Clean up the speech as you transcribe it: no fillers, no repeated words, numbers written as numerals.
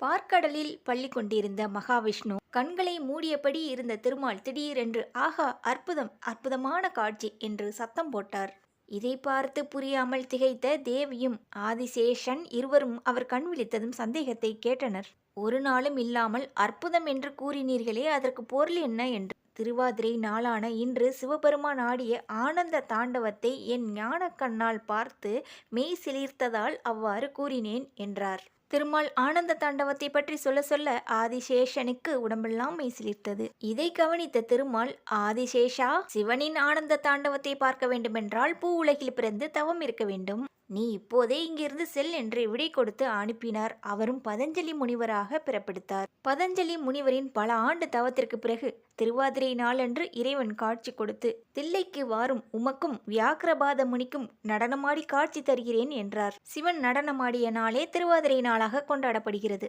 பார்க்கடலில் பள்ளி கொண்டிருந்த மகாவிஷ்ணு கண்களை மூடியபடி இருந்த திருமால் திடீரென்று ஆஹா அற்புதம் அற்புதமான காட்சி என்று சத்தம் போட்டார். இதை பார்த்து புரியாமல் திகைத்த தேவியும் ஆதிசேஷன் இருவரும் அவர் கண் விழித்ததும் சந்தேகத்தை கேட்டனர். ஒரு நாளும் இல்லாமல் அற்புதம் என்று கூறினீர்களே, அதற்கு பொருள் என்ன என்று. திருவாதிரை நாளான இன்று சிவபெருமான் ஆடிய ஆனந்த தாண்டவத்தை என் ஞான கண்ணால் பார்த்து மெய் சிலிர்த்ததால் அவ்வாறு கூறினேன் என்றார். திருமால் ஆனந்த தாண்டவத்தை பற்றி சொல்ல சொல்ல ஆதிசேஷனுக்கு உடம்பெல்லாம் மெய்சிலிர்த்தது. இதை கவனித்த திருமால், ஆதிசேஷா, சிவனின் ஆனந்த தாண்டவத்தை பார்க்க வேண்டுமென்றால் பூ உலகில் பிறந்து தவம் இருக்க வேண்டும். நீ இப்போதே இங்கிருந்து செல் என்று விடை கொடுத்து அனுப்பினார். அவரும் பதஞ்சலி முனிவராக பிறப்பெடுத்தார். பதஞ்சலி முனிவரின் பல ஆண்டு தவத்திற்கு பிறகு திருவாதிரை நாளன்று இறைவன் காட்சி கொடுத்து, தில்லைக்கு வாரும், உமக்கும் வியாக்கிரபாத முனிக்கும் நடனமாடி காட்சி தருகிறேன் என்றார். சிவன் நடனமாடிய நாளே திருவாதிரை நாளாக கொண்டாடப்படுகிறது.